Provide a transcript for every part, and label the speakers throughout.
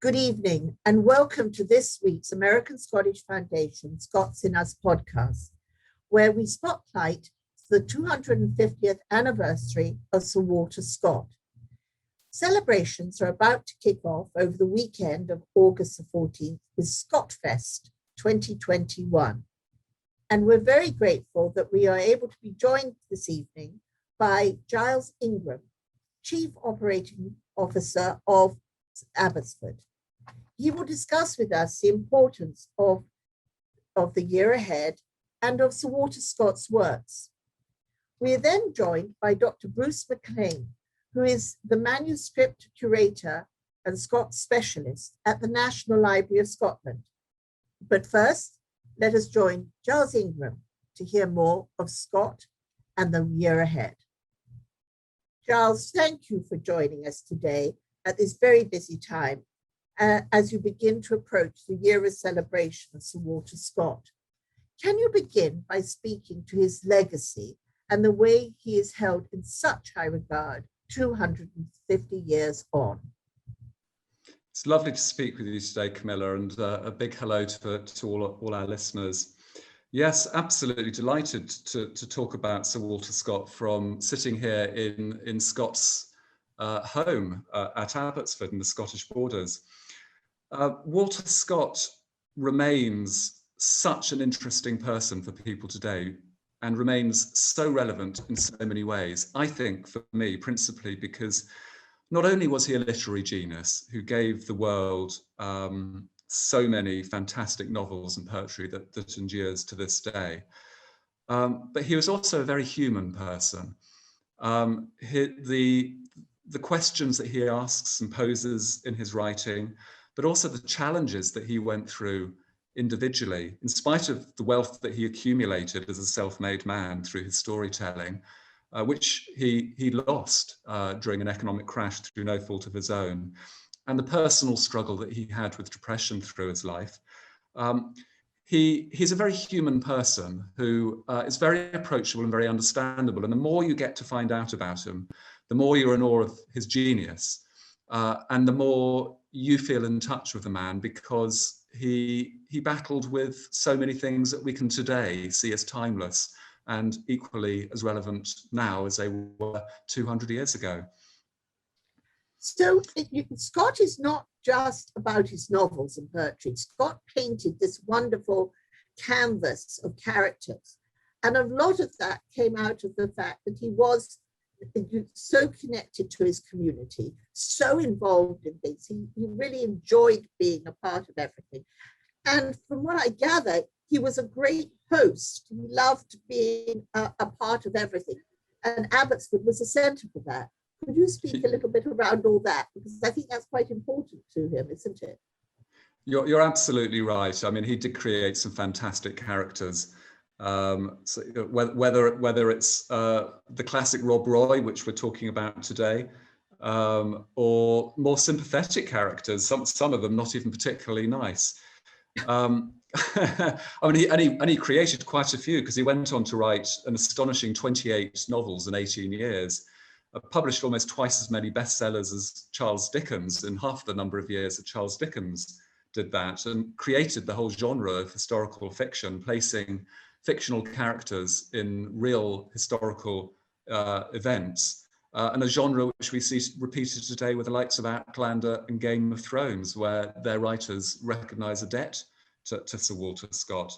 Speaker 1: Good evening and welcome to this week's American Scottish Foundation Scots in Us podcast, where we spotlight the 250th anniversary of Sir Walter Scott. Celebrations are about to kick off over the weekend of August the 14th with ScottFest 2021. And we're very grateful that we are able to be joined this evening by Giles Ingram, Chief Operating Officer of Abbotsford. He will discuss with us the importance of the year ahead and of Sir Walter Scott's works. We are then joined by Dr. Bruce McLean, who is the Manuscript Curator and Scott Specialist at the National Library of Scotland. But first, let us join Giles Ingram to hear more of Scott and the year ahead. Giles, thank you for joining us today at this very busy time as you begin to approach the year of celebration of Sir Walter Scott. Can you begin by speaking to his legacy and the way he is held in such high regard 250 years on?
Speaker 2: It's lovely to speak with you today, Camilla, and a big hello to all our listeners. Yes, absolutely delighted to talk about Sir Walter Scott from sitting here in Scott's home at Abbotsford in the Scottish borders. Walter Scott remains such an interesting person for people today and remains so relevant in so many ways. I think for me, principally because not only was he a literary genius who gave the world so many fantastic novels and poetry that endures to this day, but he was also a very human person. The questions that he asks and poses in his writing, but also the challenges that he went through individually, in spite of the wealth that he accumulated as a self-made man through his storytelling, which he lost during an economic crash through no fault of his own, and the personal struggle that he had with depression through his life. He's a very human person who is very approachable and very understandable. And the more you get to find out about him, the more you're in awe of his genius, and the more you feel in touch with the man, because he battled with so many things that we can today see as timeless and equally as relevant now as they were 200 years ago.
Speaker 1: So Scott is not just about his novels and poetry. Scott painted this wonderful canvas of characters. And a lot of that came out of the fact that he was so connected to his community, so involved in things. He really enjoyed being a part of everything. And from what I gather, he was a great host. He loved being a part of everything. And Abbotsford was a centre for that. Could you speak a little bit around all that? Because I think that's quite important to him, isn't it?
Speaker 2: You're absolutely right. I mean, he did create some fantastic characters. So whether it's the classic Rob Roy, which we're talking about today, or more sympathetic characters, some of them not even particularly nice. I mean, he created quite a few, because he went on to write an astonishing 28 novels in 18 years, published almost twice as many bestsellers as Charles Dickens in half the number of years that Charles Dickens did that, and created the whole genre of historical fiction, placing fictional characters in real historical events, and a genre which we see repeated today with the likes of Outlander and Game of Thrones, where their writers recognise a debt to Sir Walter Scott.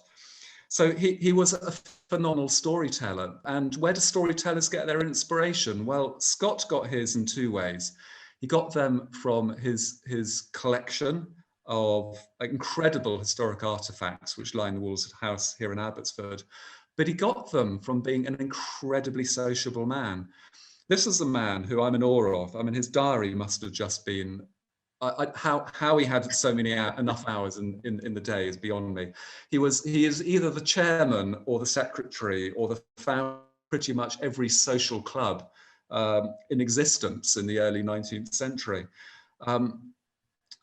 Speaker 2: So he was a phenomenal storyteller. And where do storytellers get their inspiration? Well, Scott got his in two ways. He got them from his collection of incredible historic artifacts which line the walls of the house here in Abbotsford, but he got them from being an incredibly sociable man. This is a man who I'm in awe of. I mean, his diary must have just been, how he had so many enough hours in the day is beyond me. He is either the chairman or the secretary or the founder of pretty much every social club in existence in the early 19th century.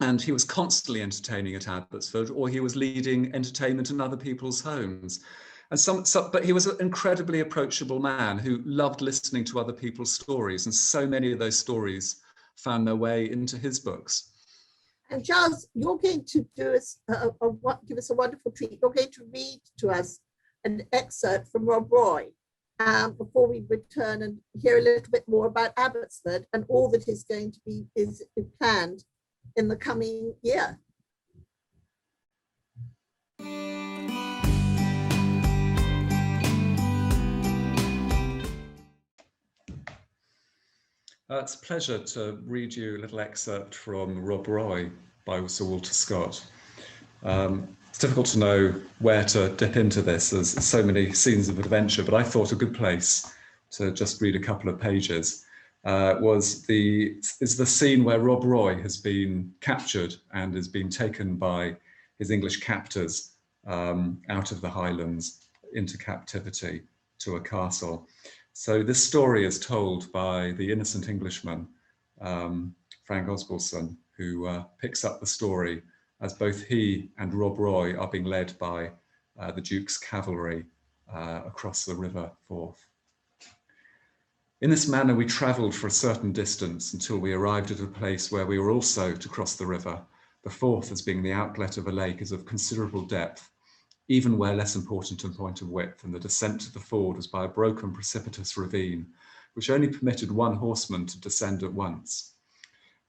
Speaker 2: And he was constantly entertaining at Abbotsford, or he was leading entertainment in other people's homes. But he was an incredibly approachable man who loved listening to other people's stories, and so many of those stories found their way into his books.
Speaker 1: And Giles, you're going to do us give us a wonderful treat. You're going to read to us an excerpt from Rob Roy before we return and hear a little bit more about Abbotsford and all that is going to be planned in the coming year.
Speaker 2: It's a pleasure to read you a little excerpt from Rob Roy by Sir Walter Scott. It's difficult to know where to dip into this. There's so many scenes of adventure, but I thought a good place to just read a couple of pages is the scene where Rob Roy has been captured and is being taken by his English captors out of the Highlands into captivity to a castle. So this story is told by the innocent Englishman, Frank Osbaldson, who picks up the story as both he and Rob Roy are being led by the Duke's cavalry across the River Forth. In this manner, we travelled for a certain distance until we arrived at a place where we were also to cross the river. The Forth, as being the outlet of a lake, is of considerable depth, even where less important in point of width, and the descent to the ford was by a broken, precipitous ravine, which only permitted one horseman to descend at once.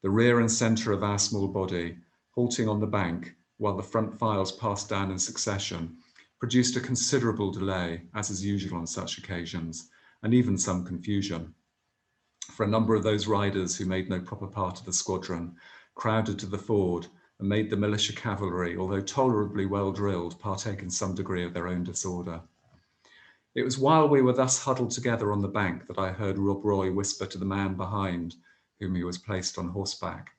Speaker 2: The rear and centre of our small body, halting on the bank while the front files passed down in succession, produced a considerable delay, as is usual on such occasions, and even some confusion. For a number of those riders who made no proper part of the squadron crowded to the ford and made the militia cavalry, although tolerably well drilled, partake in some degree of their own disorder. It was while we were thus huddled together on the bank that I heard Rob Roy whisper to the man behind, whom he was placed on horseback.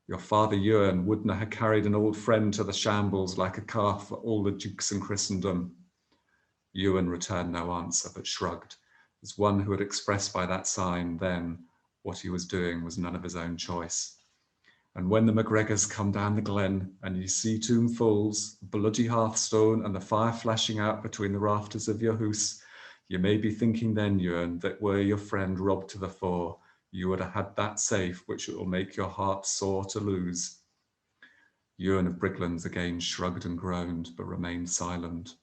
Speaker 2: Your father Ewan wouldna have carried an old friend to the shambles like a calf for all the dukes in Christendom. Ewan returned no answer, but shrugged, as one who had expressed by that sign then what he was doing was none of his own choice. And when the MacGregors come down the glen, and ye see tomb fulls, bloody hearthstone, and the fire flashing out between the rafters of your house, ye may be thinking then, Ewan, that were your friend robbed to the fore, you would have had that safe which it will make your heart sore to lose. Ewan of Briglands again shrugged and groaned, but remained silent.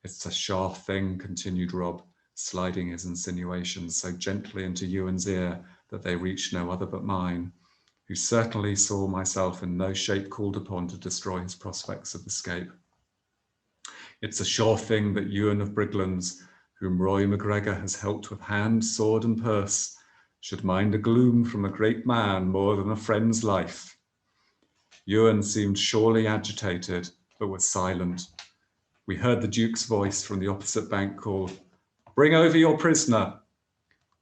Speaker 2: It's a sharp thing, continued Rob, sliding his insinuations so gently into Ewan's ear that they reached no other but mine, who certainly saw myself in no shape called upon to destroy his prospects of escape. It's a sure thing that Ewan of Briglands, whom Roy MacGregor has helped with hand, sword and purse, should mind a gloom from a great man more than a friend's life. Ewan seemed sorely agitated, but was silent. We heard the Duke's voice from the opposite bank call, "Bring over your prisoner."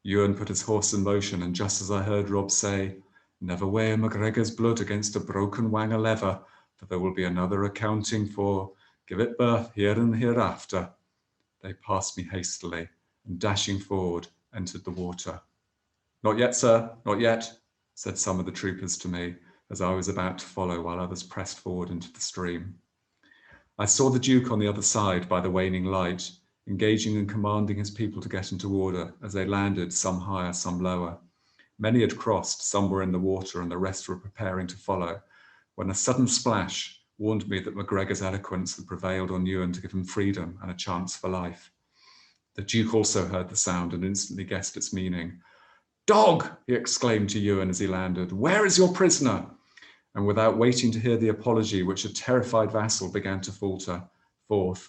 Speaker 2: Ewan put his horse in motion, and just as I heard Rob say, "Never weigh a MacGregor's blood against a broken wang o' leather, for there will be another accounting for, give it birth here and hereafter," they passed me hastily, and dashing forward, entered the water. "Not yet, sir, not yet," said some of the troopers to me, as I was about to follow while others pressed forward into the stream. I saw the Duke on the other side by the waning light, engaging and commanding his people to get into order as they landed, some higher, some lower. Many had crossed, some were in the water, and the rest were preparing to follow, when a sudden splash warned me that MacGregor's eloquence had prevailed on Ewan to give him freedom and a chance for life. The Duke also heard the sound and instantly guessed its meaning. "Dog!" he exclaimed to Ewan as he landed. "Where is your prisoner?" And without waiting to hear the apology which a terrified vassal began to falter forth,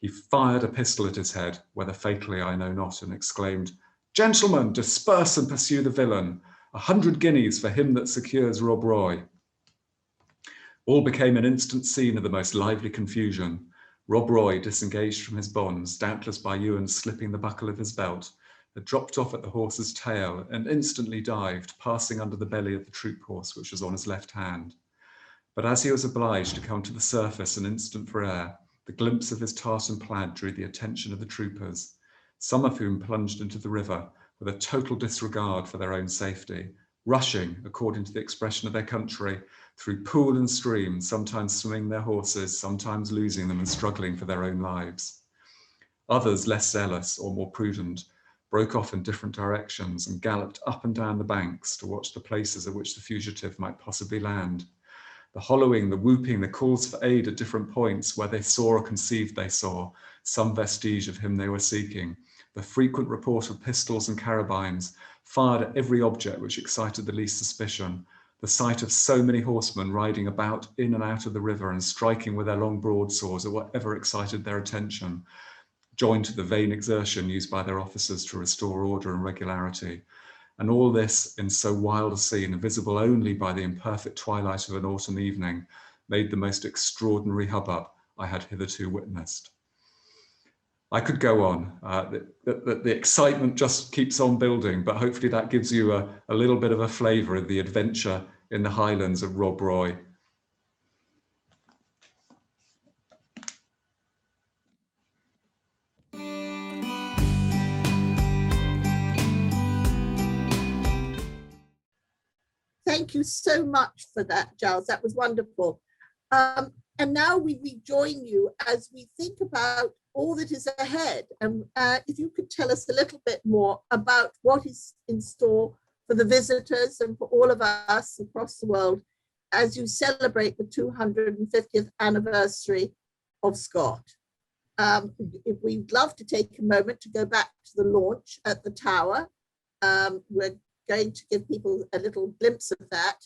Speaker 2: he fired a pistol at his head, whether fatally I know not, and exclaimed, "Gentlemen, disperse and pursue the villain. 100 guineas for him that secures Rob Roy." All became an instant scene of the most lively confusion. Rob Roy, disengaged from his bonds, doubtless by Ewan slipping the buckle of his belt, had dropped off at the horse's tail and instantly dived, passing under the belly of the troop horse, which was on his left hand. But as he was obliged to come to the surface an instant for air, the glimpse of his tartan plaid drew the attention of the troopers, some of whom plunged into the river with a total disregard for their own safety, rushing, according to the expression of their country, through pool and stream, sometimes swimming their horses, sometimes losing them and struggling for their own lives. Others, less zealous or more prudent, broke off in different directions and galloped up and down the banks to watch the places at which the fugitive might possibly land. the hollowing, the whooping, the calls for aid at different points where they saw or conceived they saw some vestige of him they were seeking, the frequent report of pistols and carabines fired at every object which excited the least suspicion, the sight of so many horsemen riding about in and out of the river and striking with their long broadswords at whatever excited their attention, joined to the vain exertion used by their officers to restore order and regularity. And all this in so wild a scene, visible only by the imperfect twilight of an autumn evening, made the most extraordinary hubbub I had hitherto witnessed. I could go on. The excitement just keeps on building, but hopefully that gives you a little bit of a flavour of the adventure in the Highlands of Rob Roy.
Speaker 1: Thank you so much for that, Giles. That was wonderful. And now we rejoin you as we think about all that is ahead. And if you could tell us a little bit more about what is in store for the visitors and for all of us across the world as you celebrate the 250th anniversary of Scott. If we'd love to take a moment to go back to the launch at the Tower. We're going to give people a little glimpse of that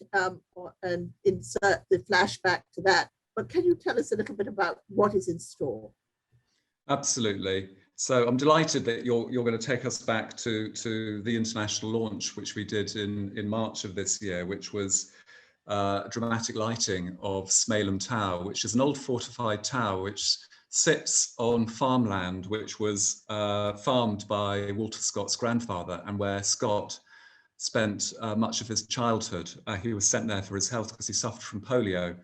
Speaker 1: and insert the flashback to that. But can you tell us a little bit about what is in store?
Speaker 2: Absolutely. So I'm delighted that you're going to take us back to the international launch, which we did in March of this year, which was dramatic lighting of Smailham Tower, which is an old fortified tower which sits on farmland which was farmed by Walter Scott's grandfather, and where Scott spent much of his childhood. He was sent there for his health because he suffered from polio.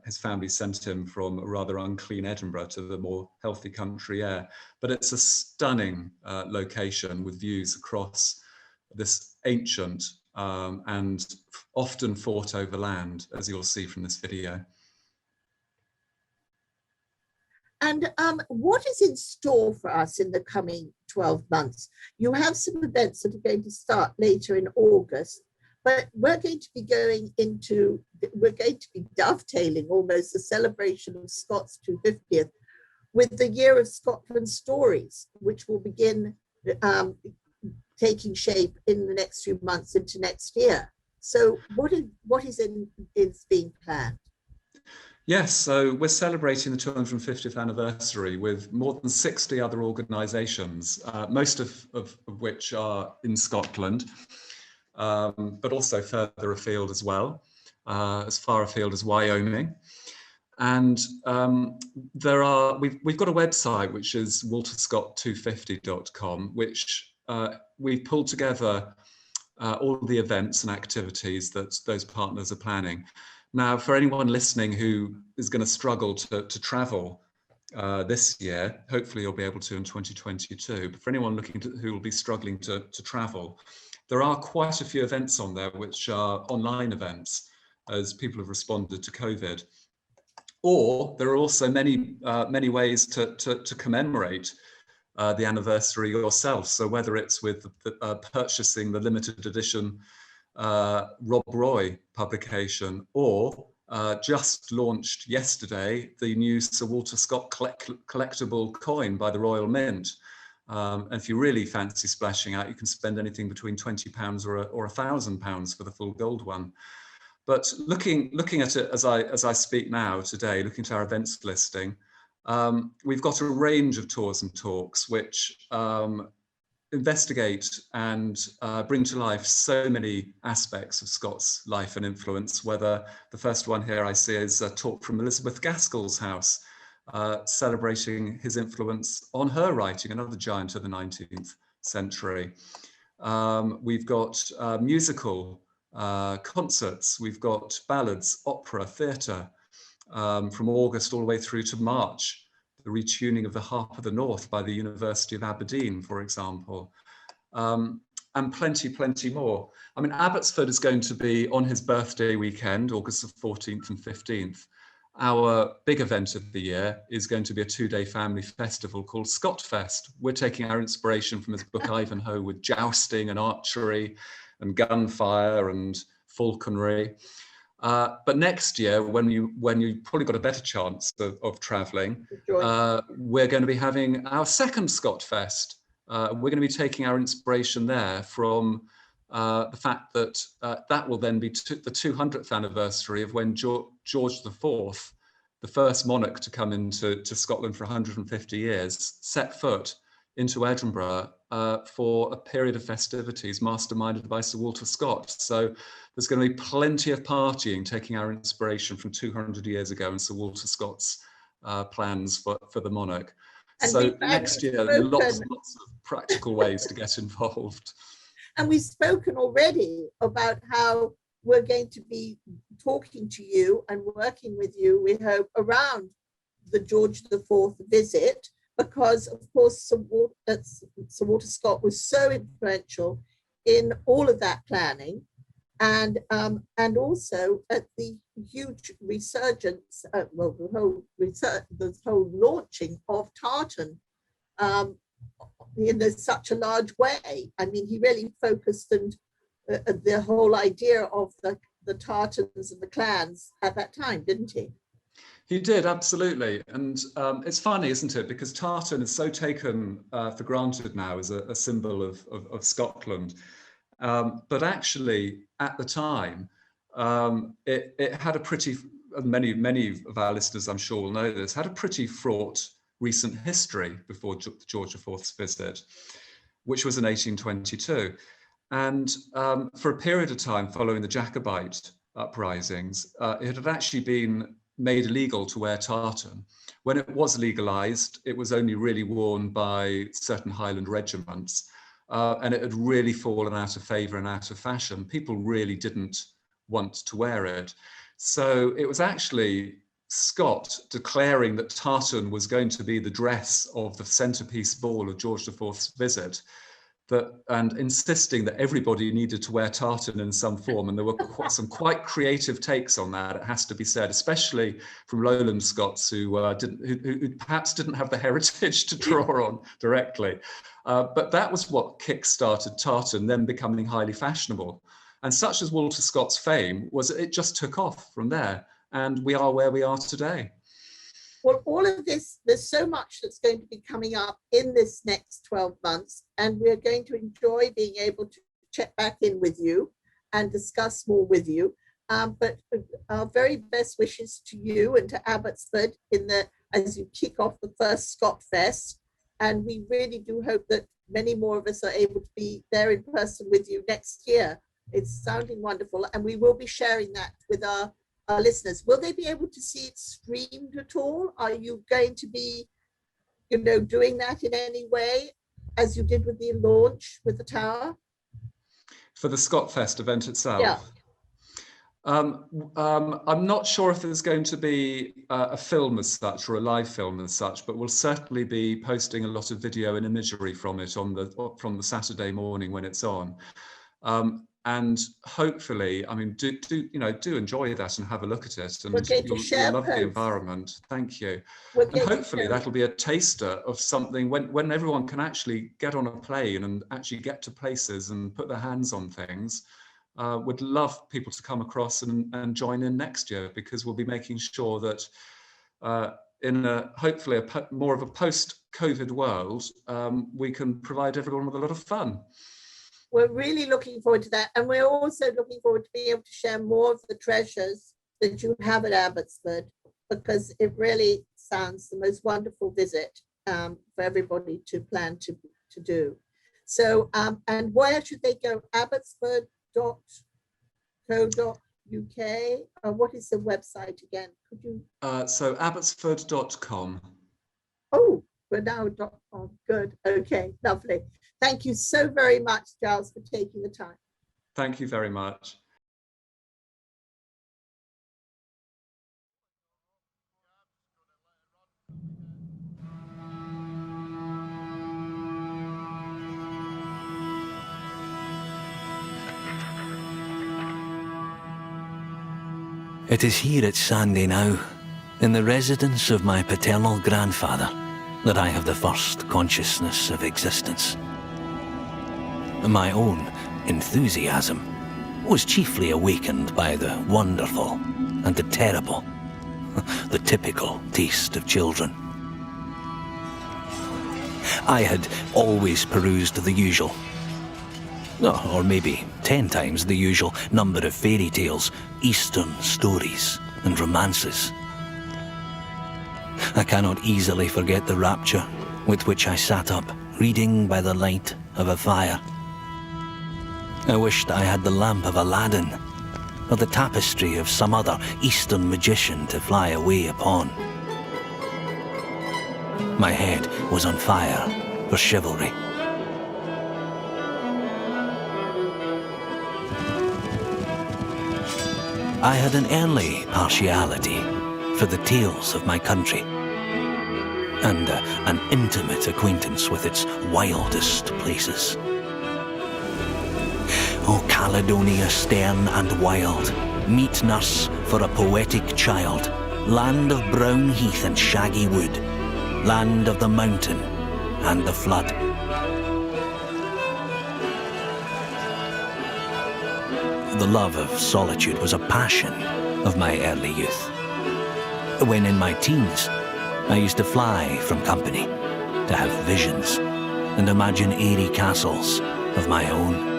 Speaker 2: His family sent him from a rather unclean Edinburgh to the more healthy country air. But it's a stunning location with views across this ancient and often fought over land, as you'll see from this video.
Speaker 1: And what is in store for us in the coming 12 months? You have some events that are going to start later in August, but we're going to be dovetailing almost the celebration of Scott's 250th with the Year of Scotland Stories, which will begin taking shape in the next few months into next year. So what is being planned?
Speaker 2: Yes, so we're celebrating the 250th anniversary with more than 60 other organisations, most of which are in Scotland, but also further afield as well, as far afield as Wyoming. And we've got a website which is walterscott250.com, which we've pulled together all the events and activities that those partners are planning. Now, for anyone listening who is going to struggle to travel this year, hopefully you'll be able to in 2022, but for anyone who will be struggling to travel, there are quite a few events on there which are online events as people have responded to COVID. Or there are also many ways to commemorate the anniversary yourself. So whether it's with purchasing the limited edition Rob Roy publication, or just launched yesterday the new Sir Walter Scott collectible coin by the Royal Mint. And if you really fancy splashing out, you can spend anything between £20 or £1,000 for the full gold one. But looking at it as I speak now today, looking at our events listing, we've got a range of tours and talks which investigate and bring to life so many aspects of Scott's life and influence, whether the first one here I see is a talk from Elizabeth Gaskell's house, celebrating his influence on her writing, another giant of the 19th century. We've got musical concerts, we've got ballads, opera, theatre, from August all the way through to March. The retuning of the Harp of the North by the University of Aberdeen, for example, and plenty more. I mean, Abbotsford is going to be on his birthday weekend, August the 14th and 15th. Our big event of the year is going to be a 2-day family festival called ScottFest. We're taking our inspiration from his book Ivanhoe, with jousting and archery and gunfire and falconry. But next year, when you've probably got a better chance of travelling, we're going to be having our second ScottFest. We're going to be taking our inspiration there from the fact that that will then be the 200th anniversary of when George IV, the first monarch to come into Scotland for 150 years, set foot into Edinburgh for a period of festivities masterminded by Sir Walter Scott. So there's going to be plenty of partying, taking our inspiration from 200 years ago and Sir Walter Scott's plans for the monarch. And so next year, lots of practical ways to get involved.
Speaker 1: And we've spoken already about how we're going to be talking to you and working with you, we hope, around the George IV visit, because of course Sir Walter Scott was so influential in all of that planning, and also at the huge resurgence, the whole launching of tartan in such a large way. I mean, he really focused and the whole idea of the tartans and the clans at that time, didn't he?
Speaker 2: He did, absolutely. And it's funny, isn't it? Because tartan is so taken for granted now as a symbol of Scotland. But actually, at the time, it had a pretty, many of our listeners, I'm sure, will know this, had a pretty fraught recent history before George IV's visit, which was in 1822. And for a period of time following the Jacobite uprisings, it had actually been made illegal to wear tartan. When it was legalized, it was only really worn by certain Highland regiments, and it had really fallen out of favor and out of fashion. People really didn't want to wear it. So it was actually Scott declaring that tartan was going to be the dress of the centerpiece ball of George IV's visit, and insisting that everybody needed to wear tartan in some form. And there were some quite creative takes on that, it has to be said, especially from Lowland Scots who perhaps didn't have the heritage to draw on directly. But that was what kick-started tartan then becoming highly fashionable. And such as Walter Scott's fame was it just took off from there. And we are where we are today.
Speaker 1: Well, all of this, there's so much that's going to be coming up in this next 12 months, and we're going to enjoy being able to check back in with you and discuss more with you. But our very best wishes to you and to Abbotsford as you kick off the first ScottFest. And we really do hope that many more of us are able to be there in person with you next year. It's sounding wonderful, and we will be sharing that with our listeners. Will they be able to see it streamed at all? Are you going to be, doing that in any way, as you did with the launch with the tower?
Speaker 2: For the ScottFest event itself?
Speaker 1: Yeah.
Speaker 2: I'm not sure if there's going to be a film as such or a live film as such, but we'll certainly be posting a lot of video and imagery from it from the Saturday morning when it's on. And hopefully, I mean, do enjoy that and have a look at it, and you'll love the environment. Thank you. And hopefully that'll be a taster of something when everyone can actually get on a plane and actually get to places and put their hands on things. Would love people to come across and join in next year, because we'll be making sure that in hopefully more of a post-COVID world, we can provide everyone with a lot of fun.
Speaker 1: We're really looking forward to that. And we're also looking forward to being able to share more of the treasures that you have at Abbotsford, because it really sounds the most wonderful visit for everybody to plan to do. So, and where should they go? Abbotsford.co.uk? What is the website again? Could you?
Speaker 2: So abbotsford.com.
Speaker 1: Oh, we're now.com. Good. Okay, lovely. Thank you so very much, Giles, for taking the time.
Speaker 2: Thank you very much.
Speaker 3: It is here at Sandy now, in the residence of my paternal grandfather, that I have the first consciousness of existence. My own enthusiasm was chiefly awakened by the wonderful and the terrible, the typical taste of children. I had always perused the usual, or maybe 10 times the usual number of fairy tales, Eastern stories and romances. I cannot easily forget the rapture with which I sat up, reading by the light of a fire. I wished I had the lamp of Aladdin, or the tapestry of some other Eastern magician to fly away upon. My head was on fire for chivalry. I had an early partiality for the tales of my country, and an intimate acquaintance with its wildest places. O Caledonia stern and wild, meet nurse for a poetic child, land of brown heath and shaggy wood, land of the mountain and the flood. The love of solitude was a passion of my early youth. When in my teens, I used to fly from company, to have visions and imagine airy castles of my own.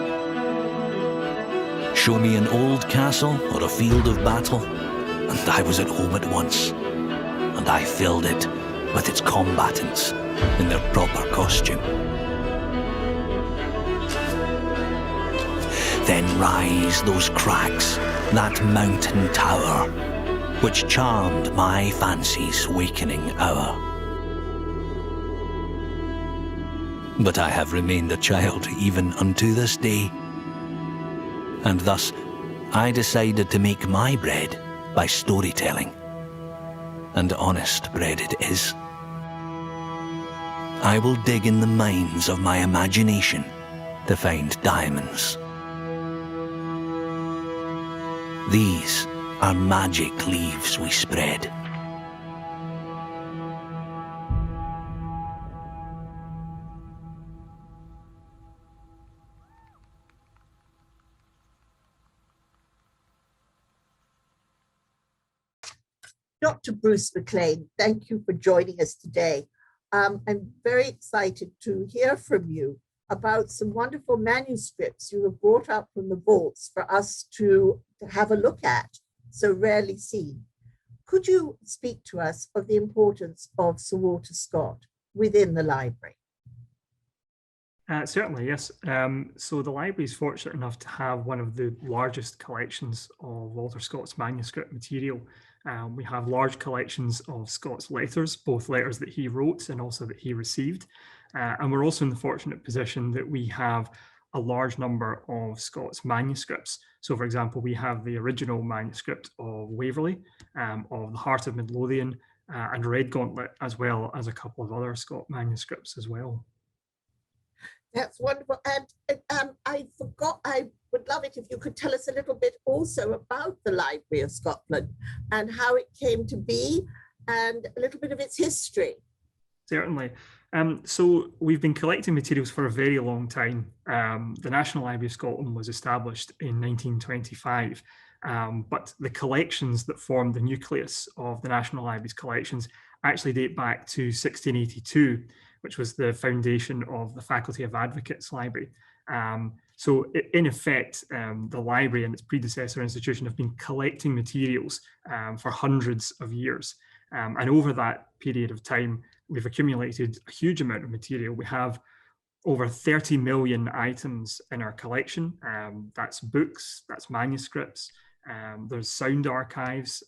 Speaker 3: Show me an old castle or a field of battle, and I was at home at once, and I filled it with its combatants in their proper costume. Then rise those crags, that mountain tower, which charmed my fancy's wakening hour. But I have remained a child even unto this day, and thus I decided to make my bread by storytelling, and honest bread it is. I will dig in the mines of my imagination to find diamonds. These are magic leaves we spread.
Speaker 1: Dr. Bruce McLean, thank you for joining us today. I'm very excited to hear from you about some wonderful manuscripts you have brought up from the vaults for us to have a look at, so rarely seen. Could you speak to us of the importance of Sir Walter Scott within the library?
Speaker 4: Certainly, yes. So the library is fortunate enough to have one of the largest collections of Walter Scott's manuscript material. We have large collections of Scott's letters, both letters that he wrote and also that he received. And we're also in the fortunate position that we have a large number of Scott's manuscripts. So, for example, we have the original manuscript of Waverley, of the Heart of Midlothian, and Red Gauntlet, as well as a couple of other Scott manuscripts as well.
Speaker 1: That's wonderful. And I forgot, I would love it if you could tell us a little bit also about the Library of Scotland and how it came to be and a little bit of its history.
Speaker 4: Certainly. So we've been collecting materials for a very long time. The National Library of Scotland was established in 1925, but the collections that formed the nucleus of the National Library's collections actually date back to 1682, which was the foundation of the Faculty of Advocates Library. So in effect, the library and its predecessor institution have been collecting materials for hundreds of years. And over that period of time, we've accumulated a huge amount of material. We have over 30 million items in our collection. That's books, that's manuscripts, there's sound archives,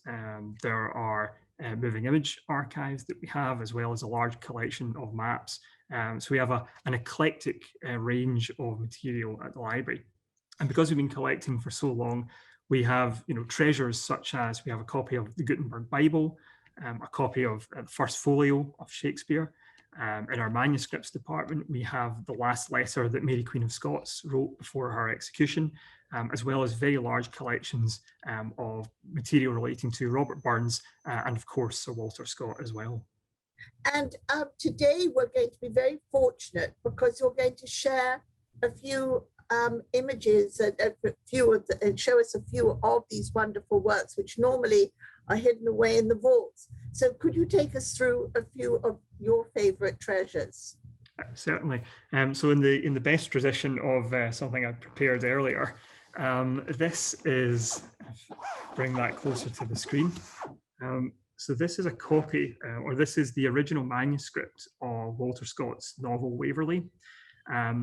Speaker 4: there are moving image archives that we have, as well as a large collection of maps. So we have an eclectic range of material at the library. And because we've been collecting for so long, we have treasures such as we have a copy of the Gutenberg Bible, a copy of the first folio of Shakespeare. In our manuscripts department, we have the last letter that Mary Queen of Scots wrote before her execution, as well as very large collections of material relating to Robert Burns and, of course, Sir Walter Scott as well.
Speaker 1: And today we're going to be very fortunate because you're going to share a few images and show us a few of these wonderful works, which normally are hidden away in the vaults. So could you take us through a few of your favorite treasures?
Speaker 4: Certainly. So in the best tradition of something I prepared earlier, this is, bring that closer to the screen. So this is a copy, or this is the original manuscript of Walter Scott's novel Waverley.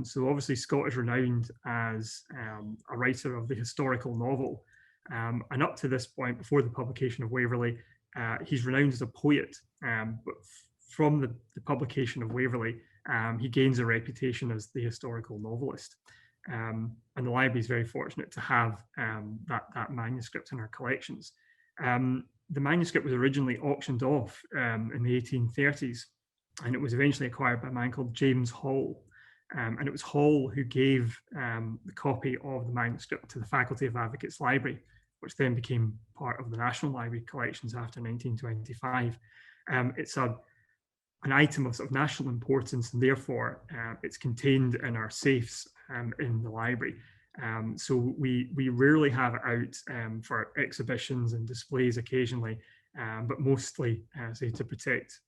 Speaker 4: So obviously Scott is renowned as a writer of the historical novel. And up to this point, before the publication of Waverley, he's renowned as a poet. But from the publication of Waverley, he gains a reputation as the historical novelist. And the library is very fortunate to have that manuscript in our collections. The manuscript was originally auctioned off in the 1830s, and it was eventually acquired by a man called James Hall. And it was Hall who gave the copy of the manuscript to the Faculty of Advocates Library, which then became part of the National Library collections after 1925. It's an item of sort of national importance, and therefore it's contained in our safes in the library. So we rarely have it out for exhibitions and displays occasionally, but mostly say to protect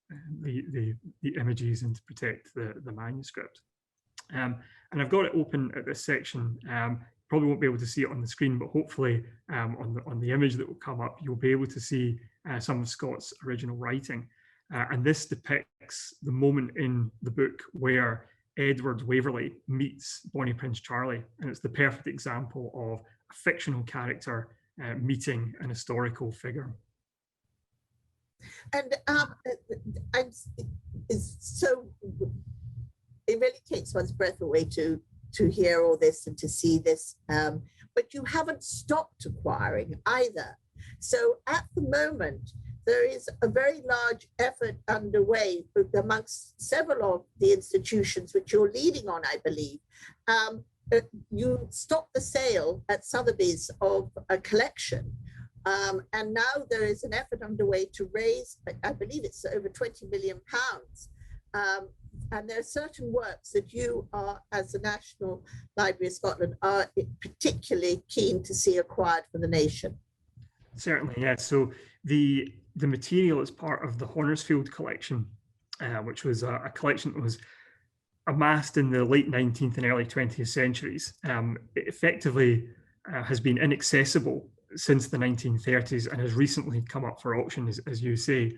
Speaker 4: the images and to protect the manuscript. And I've got it open at this section. Probably won't be able to see it on the screen, but hopefully on the image that will come up, you'll be able to see some of Scott's original writing. And this depicts the moment in the book where Edward Waverley meets Bonnie Prince Charlie, and it's the perfect example of a fictional character meeting an historical figure.
Speaker 1: And so it really takes one's breath away to hear all this and to see this, but you haven't stopped acquiring either. So at the moment, there is a very large effort underway amongst several of the institutions which you're leading on, I believe. You stopped the sale at Sotheby's of a collection, and now there is an effort underway to raise, I believe it's over £20 million. And there are certain works that you are, as the National Library of Scotland, are particularly keen to see acquired for the nation.
Speaker 4: Certainly, yeah. So the material is part of the Hornersfield collection, which was a collection that was amassed in the late 19th and early 20th centuries. It effectively has been inaccessible since the 1930s and has recently come up for auction, as you say.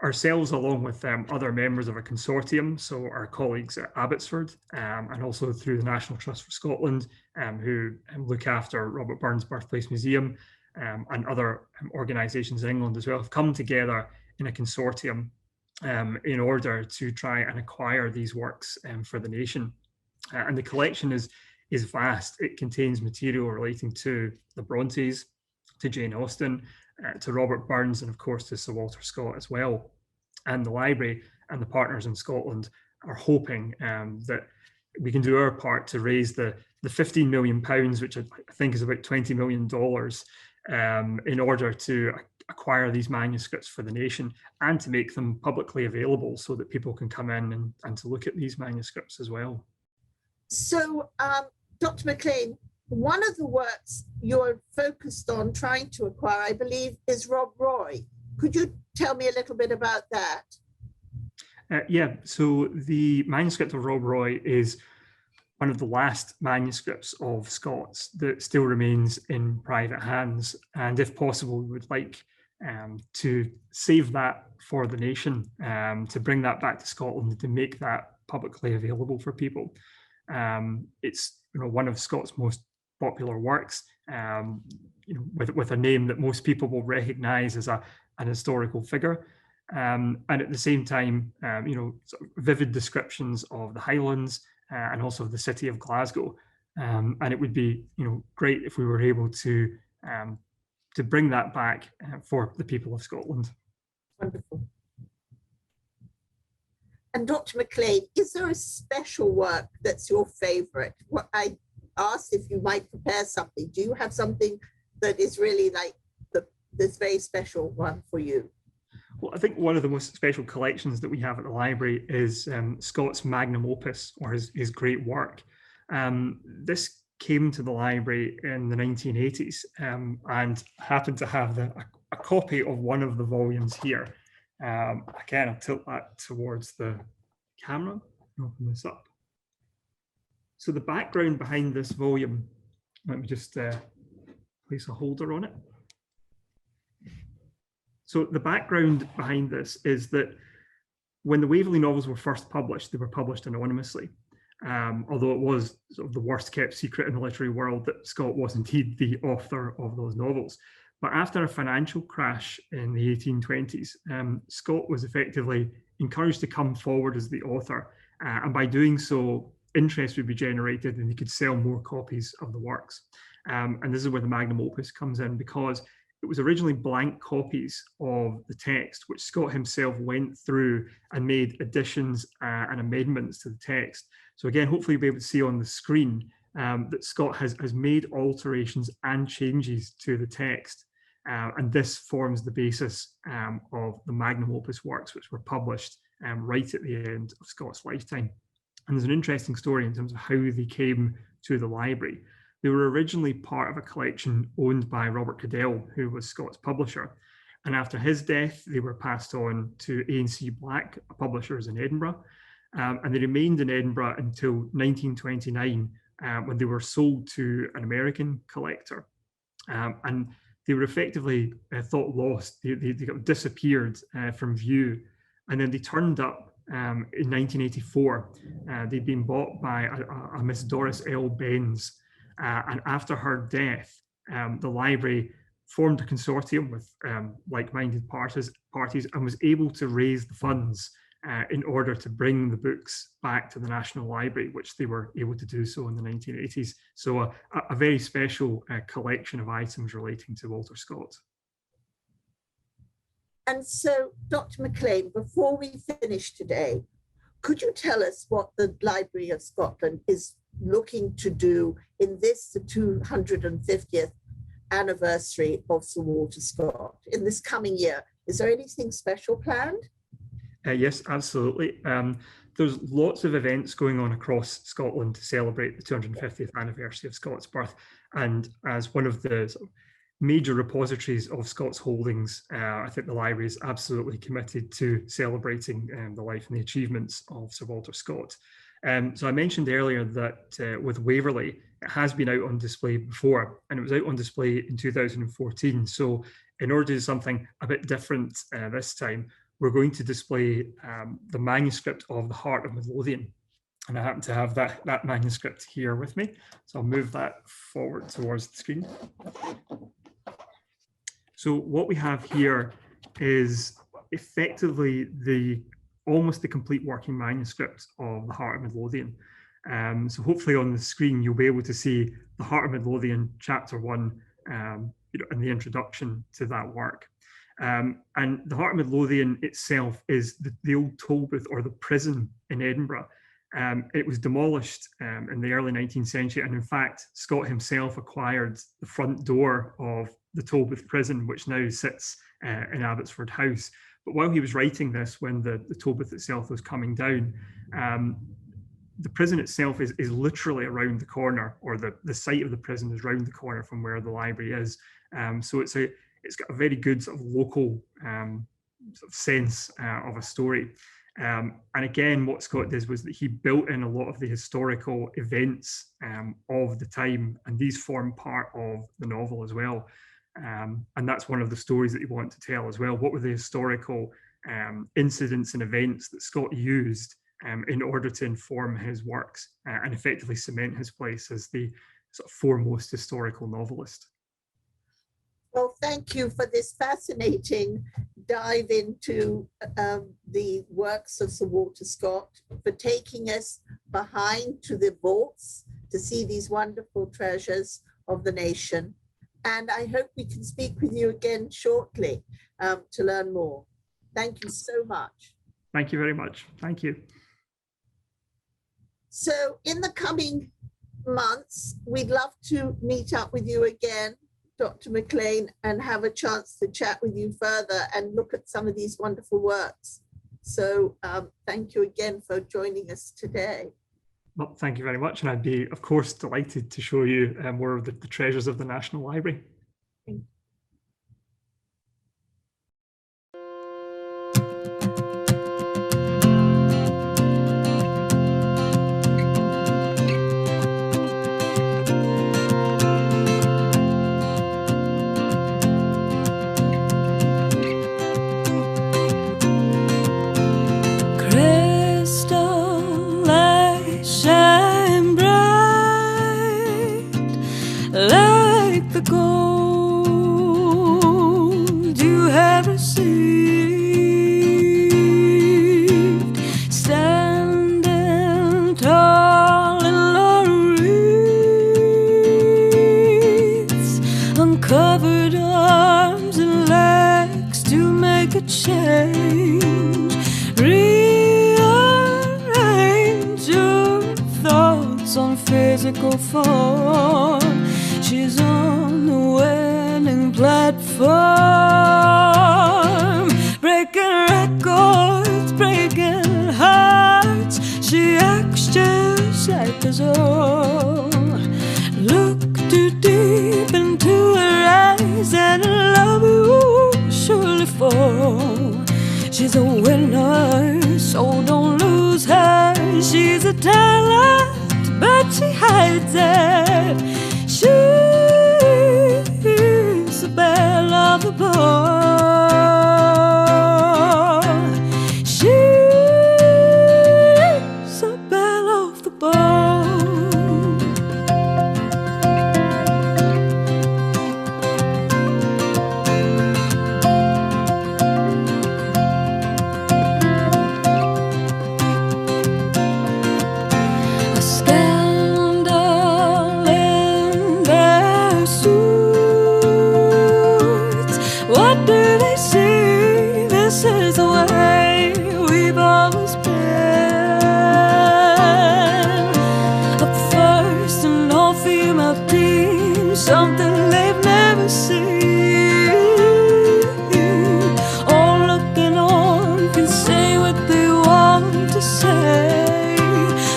Speaker 4: Ourselves, along with other members of a consortium, so our colleagues at Abbotsford, and also through the National Trust for Scotland, who look after Robert Burns Birthplace Museum, and other organisations in England as well, have come together in a consortium in order to try and acquire these works for the nation. And the collection is vast. It contains material relating to the Brontes, to Jane Austen, to Robert Burns, and of course to Sir Walter Scott as well. And the library and the partners in Scotland are hoping that we can do our part to raise the £15 million, which I think is about $20 million, in order to acquire these manuscripts for the nation and to make them publicly available so that people can come in and to look at these manuscripts as well.
Speaker 1: So, Dr. McLean, one of the works you're focused on trying to acquire, I believe, is Rob Roy. Could you tell me a little bit about that?
Speaker 4: Yeah, so the manuscript of Rob Roy is one of the last manuscripts of Scott's that still remains in private hands. And if possible, we would like to save that for the nation, to bring that back to Scotland, to make that publicly available for people. It's one of Scott's most popular works, with a name that most people will recognise as an historical figure, and at the same time, sort of vivid descriptions of the Highlands and also the city of Glasgow, and it would be great if we were able to bring that back for the people of Scotland.
Speaker 1: Wonderful. And Dr. McLean, is there a special work that's your favourite? What I asked if you might prepare something. Do you have something that is really like this very special one for you?
Speaker 4: Well, I think one of the most special collections that we have at the library is Scott's Magnum Opus, or his great work. This came to the library in the 1980s and happened to have a copy of one of the volumes here. Again, I'll tilt that towards the camera, open this up. So the background behind this volume, let me just place a holder on it. So the background behind this is that when the Waverley novels were first published, they were published anonymously. Although it was sort of the worst kept secret in the literary world that Scott was indeed the author of those novels. But after a financial crash in the 1820s, Scott was effectively encouraged to come forward as the author. And by doing so, interest would be generated and he could sell more copies of the works. And this is where the Magnum Opus comes in, because it was originally blank copies of the text, which Scott himself went through and made additions and amendments to the text. So again, hopefully you'll be able to see on the screen that Scott has made alterations and changes to the text. And this forms the basis of the Magnum Opus works, which were published right at the end of Scott's lifetime. And there's an interesting story in terms of how they came to the library. They were originally part of a collection owned by Robert Cadell, who was Scott's publisher. And after his death, they were passed on to A&C Black, publishers in Edinburgh. And they remained in Edinburgh until 1929, when they were sold to an American collector. And they were effectively thought lost. They disappeared from view. And then they turned up in 1984. They'd been bought by a Miss Doris L. Benz. And after her death, the library formed a consortium with like-minded parties and was able to raise the funds in order to bring the books back to the National Library, which they were able to do so in the 1980s. So a very special collection of items relating to Walter Scott.
Speaker 1: And so, Dr. McLean, before we finish today, could you tell us what the Library of Scotland is looking to do in this, the 250th anniversary of Sir Walter Scott in this coming year? Is there anything special planned?
Speaker 4: Yes, absolutely. There's lots of events going on across Scotland to celebrate the 250th anniversary of Scott's birth. And as one of the sort of major repositories of Scott's holdings, I think the library is absolutely committed to celebrating the life and the achievements of Sir Walter Scott. So I mentioned earlier that with Waverley, it has been out on display before, and it was out on display in 2014. So in order to do something a bit different this time, we're going to display the manuscript of The Heart of Midlothian. And I happen to have that manuscript here with me. So I'll move that forward towards the screen. So what we have here is effectively almost the complete working manuscript of The Heart of Midlothian. So hopefully on the screen, you'll be able to see The Heart of Midlothian, Chapter 1, and the introduction to that work. And The Heart of Midlothian itself is the old Tolbooth, or the prison in Edinburgh. It was demolished in the early 19th century, and in fact, Scott himself acquired the front door of the Tolbooth prison, which now sits in Abbotsford House. But while he was writing this, when the Tolbooth itself was coming down, the prison itself is literally around the corner, or the site of the prison is around the corner from where the library is. So it's got a very good sort of local sort of sense of a story. And again, what Scott did was that he built in a lot of the historical events of the time, and these form part of the novel as well. And that's one of the stories that you want to tell as well. What were the historical incidents and events that Scott used in order to inform his works and effectively cement his place as the sort of foremost historical novelist?
Speaker 1: Well, thank you for this fascinating dive into the works of Sir Walter Scott, for taking us behind to the vaults to see these wonderful treasures of the nation. And I hope we can speak with you again shortly to learn more. Thank you so much.
Speaker 4: Thank you very much. Thank you.
Speaker 1: So in the coming months, we'd love to meet up with you again Dr. McLean, and have a chance to chat with you further and look at some of these wonderful works. So thank you again for joining us today.
Speaker 4: Well, thank you very much. And I'd be, of course, delighted to show you more of the treasures of the National Library.
Speaker 1: Thank you.
Speaker 5: gold you have received, standing tall in laurel wreaths, uncovered arms and legs to make a change. Rearrange your thoughts on physical form. She's on the winning platform, breaking records, breaking hearts. She acts just like us all. Look too deep into her eyes and love will surely fall. She's a winner, so don't lose her. She's a talent, but she hides it. She's the belle of the ball. She's the belle of the ball. A scandal in their suits. What do they see? This is the way we've always been. Up first, an all-female team, something they've never seen. All looking on can say what they want to say.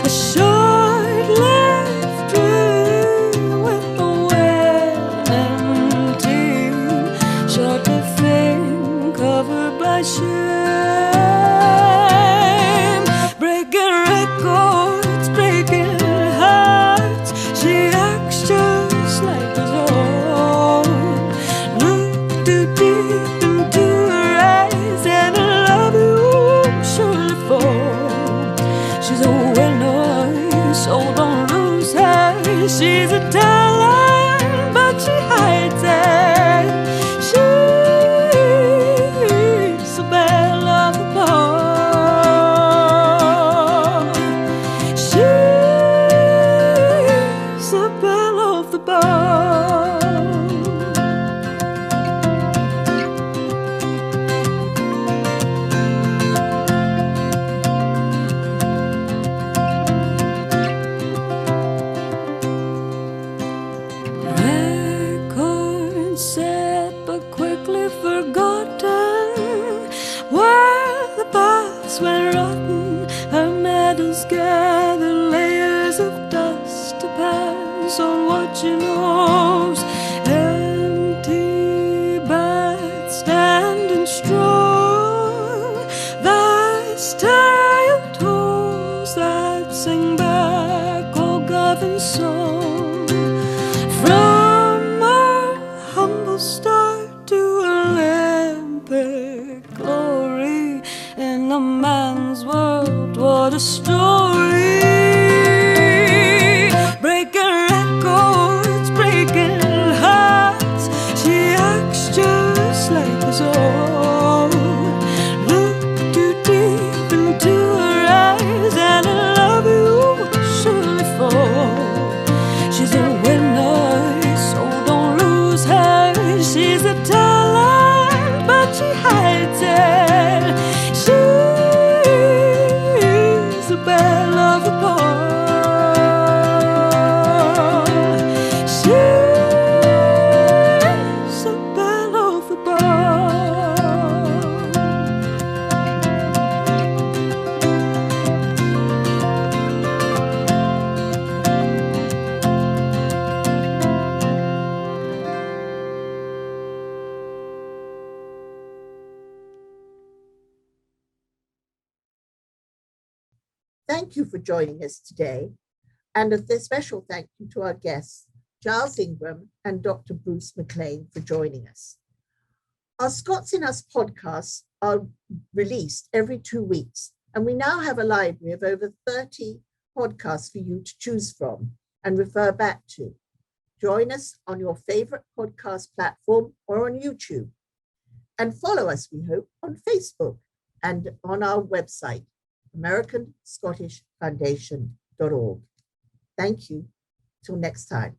Speaker 5: A short-lived dream with a winning team. Short-lived fame covered by shame. Breaking records, breaking hearts. She acts just like us all. Look too deep into her eyes and love you surely fall. She's a winner, so don't lose her. She's a talent, but she hides it. She's the belle of the ball. She's the belle of the ball. Records set but quickly forgotten. While the baths went rotten, her medals gather layers of dust to pass on what she knows. Empty baths standing strong. That's tiled toes that sing back old Gavin song. From a humble start to Olympic glory in a man's world, what a story. Breaking records, breaking hearts. She acts just like us all. Look too deep into her eyes and love you surely fall. She's a winner, so don't lose her. She's a talent, but she hides it. She's the best.
Speaker 1: Thank you for joining us today, and a special thank you to our guests, Giles Ingram and Dr. Bruce McLean, for joining us. Our Scots in Us podcasts are released every 2 weeks, and we now have a library of over 30 podcasts for you to choose from and refer back to. Join us on your favorite podcast platform or on YouTube, and follow us, we hope, on Facebook and on our website, AmericanScottishFoundation.org. Thank you. Till next time.